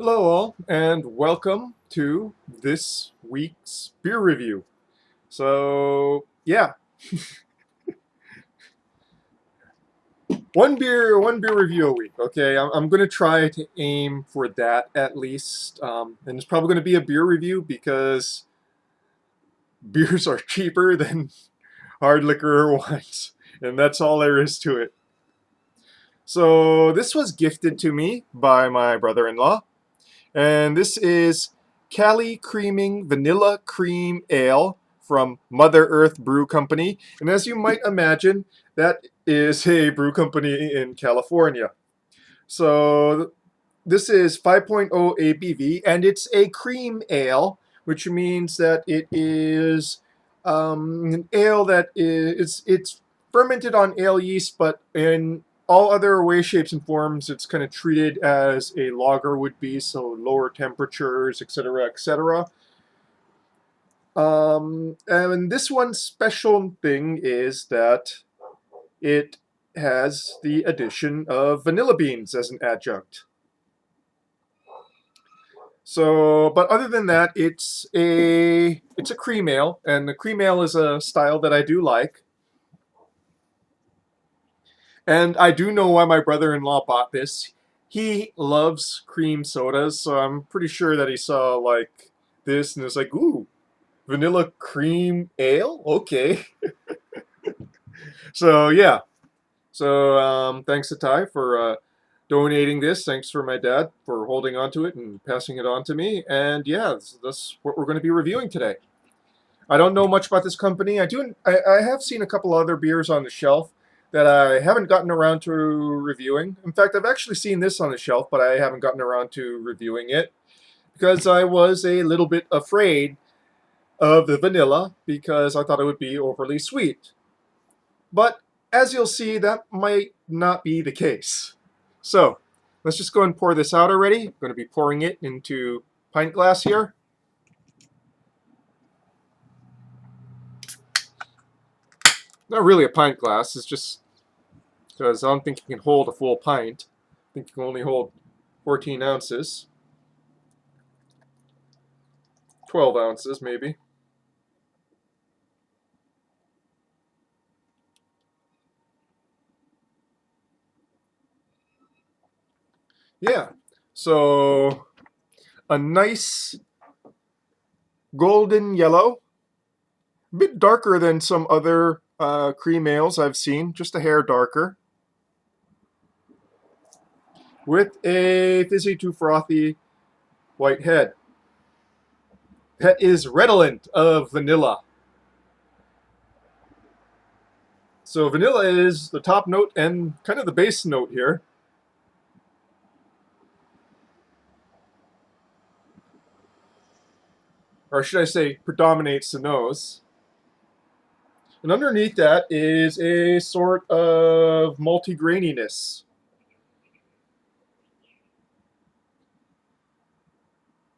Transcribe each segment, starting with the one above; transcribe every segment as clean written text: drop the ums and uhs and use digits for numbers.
Hello, all, and welcome to this week's beer review. Yeah, one beer review a week. Okay, I'm gonna try to aim for that at least, and it's probably gonna be a beer review because beers are cheaper than hard liquor or wines, and that's all there is to it. So this was gifted to me by my brother-in-law, and this is Cali Creaming Vanilla Cream Ale from Mother Earth Brew Company. And as you might imagine, that is a brew company in California. So this is 5.0 ABV, and it's a cream ale, which means that it is an ale that it's fermented on ale yeast, but in all other ways, shapes, and forms, it's kind of treated as a lager would be, so lower temperatures, etc., etc. And this one special thing is that it has the addition of vanilla beans as an adjunct. So, but other than that, it's a cream ale, and the cream ale is a style that I do like. And I do know why my brother-in-law bought this. He loves cream sodas, so I'm pretty sure that he saw like this and was like, "Ooh, vanilla cream ale? Okay." So yeah. So thanks to Ty for donating this. Thanks for my dad for holding on to it and passing it on to me. And yeah, that's what we're going to be reviewing today. I don't know much about this company. I have seen a couple other beers on the shelf that I haven't gotten around to reviewing. In fact, I've actually seen this on the shelf, but I haven't gotten around to reviewing it because I was a little bit afraid of the vanilla because I thought it would be overly sweet. But as you'll see, that might not be the case. So let's just go and pour this out already. I'm going to be pouring it into pint glass here. Not really a pint glass. It's just because I don't think you can hold a full pint. I think you can only hold 14 ounces, 12 ounces maybe. Yeah. So a nice golden yellow, a bit darker than some other cream ales I've seen, just a hair darker, with a fizzy to frothy white head that is redolent of vanilla. So vanilla is the top note and kind of the base note here. Or should I say predominates the nose. And underneath that is a sort of multi-graininess.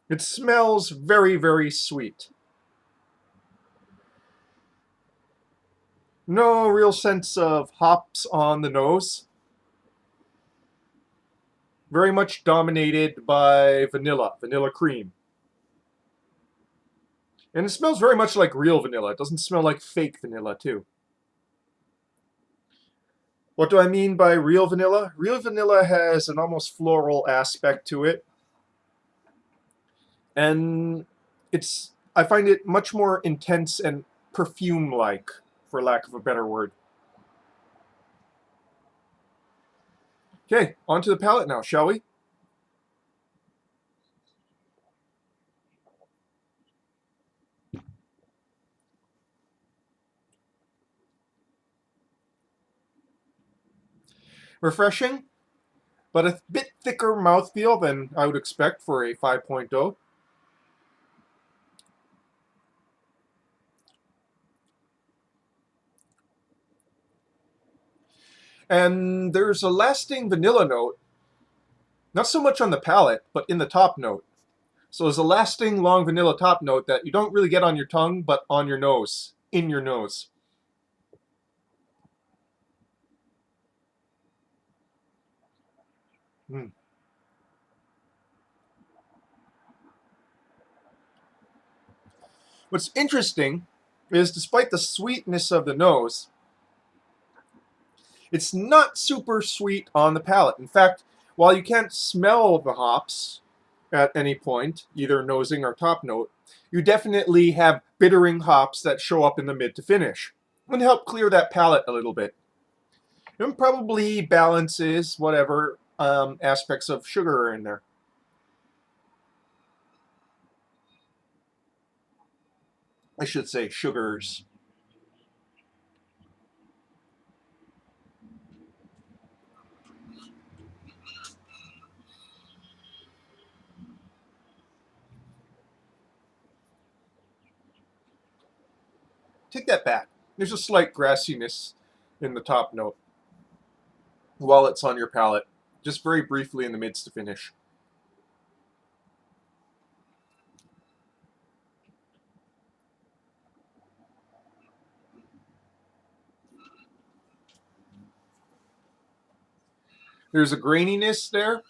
It smells very, very sweet. No real sense of hops on the nose. Very much dominated by vanilla cream. And it smells very much like real vanilla. It doesn't smell like fake vanilla, too. What do I mean by real vanilla? Real vanilla has an almost floral aspect to it. And I find it much more intense and perfume-like, for lack of a better word. Okay, onto the palate now, shall we? Refreshing, but a bit thicker mouthfeel than I would expect for a 5.0. And there's a lasting vanilla note, not so much on the palate, but in the top note. So there's a lasting long vanilla top note that you don't really get on your tongue, but on your nose, in your nose. Mm. What's interesting is despite the sweetness of the nose, it's not super sweet on the palate. In fact, while you can't smell the hops at any point, either nosing or top note, you definitely have bittering hops that show up in the mid to finish and help clear that palate a little bit. And probably balances whatever aspects of sugar are in there. I should say sugars. Take that back. There's a slight grassiness in the top note while it's on your palate, just very briefly in the mids to finish. There's a graininess there,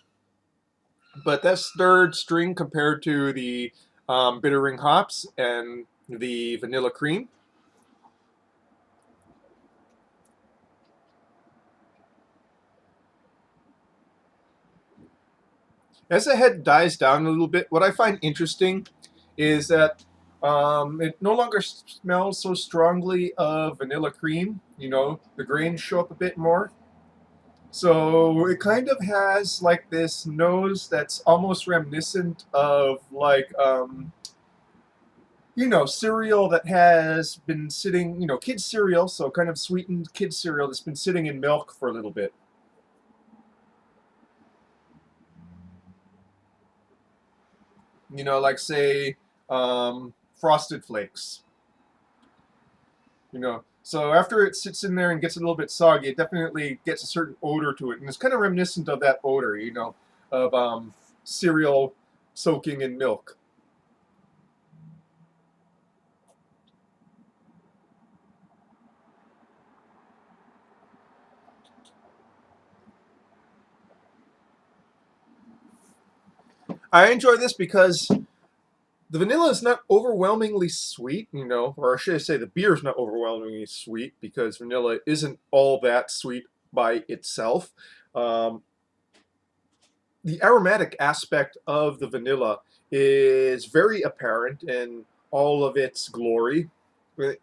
but that's third string compared to the bittering hops and the vanilla cream. As the head dies down a little bit, what I find interesting is that it no longer smells so strongly of vanilla cream. You know, the grains show up a bit more. So it kind of has like this nose that's almost reminiscent of like cereal that has been sitting, kids cereal, so kind of sweetened kids cereal that's been sitting in milk for a little bit. Like say Frosted Flakes. So after it sits in there and gets a little bit soggy, it definitely gets a certain odor to it, and it's kind of reminiscent of that odor, of cereal soaking in milk. I enjoy this because the vanilla is not overwhelmingly sweet, or should I say the beer is not overwhelmingly sweet because vanilla isn't all that sweet by itself. Um, the aromatic aspect of the vanilla is very apparent in all of its glory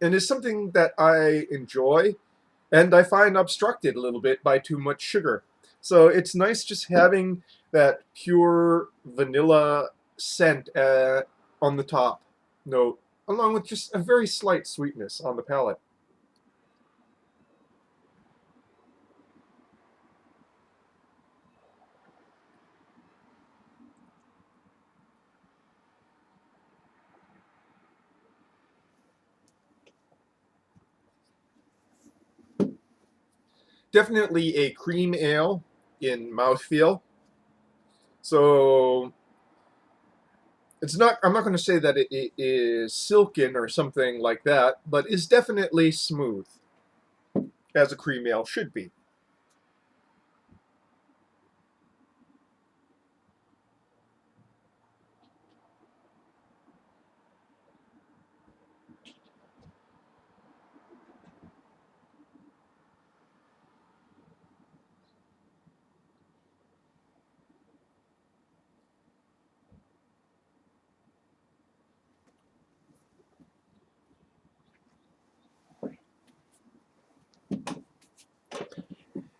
and is something that I enjoy and I find obstructed a little bit by too much sugar. So it's nice just having that pure vanilla scent on the top note, along with just a very slight sweetness on the palate. Definitely a cream ale in mouthfeel. So it's not. I'm not going to say that it is silken or something like that, but it's definitely smooth, as a cream ale should be.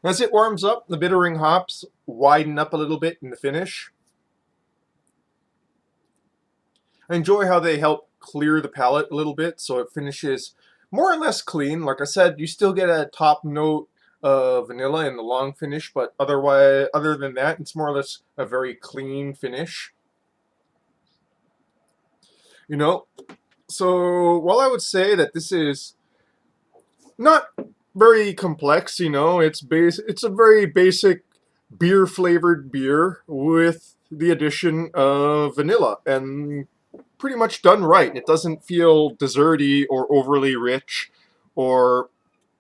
As it warms up, the bittering hops widen up a little bit in the finish. I enjoy how they help clear the palate a little bit so it finishes more or less clean. Like I said, you still get a top note of vanilla in the long finish, but other than that, it's more or less a very clean finish. You know, so while I would say that this is not very complex, it's a very basic beer flavored beer with the addition of vanilla and pretty much done right. It doesn't feel desserty or overly rich or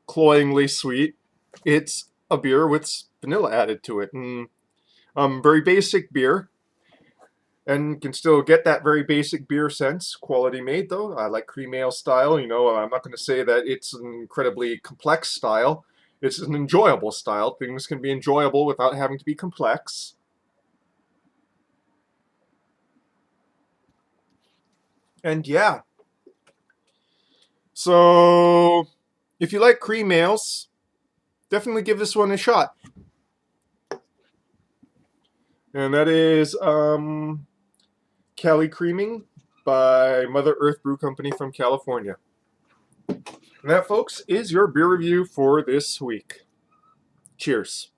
cloyingly sweet. It's a beer with vanilla added to it, and very basic beer. and can still get that very basic beer sense. Quality made, though. I like cream ale style. You know, I'm not going to say that it's an incredibly complex style. It's an enjoyable style. Things can be enjoyable without having to be complex. And yeah, so if you like cream ales, definitely give this one a shot. And that is Cali Creaming by Mother Earth Brew Company from California. And that, folks, is your beer review for this week. Cheers.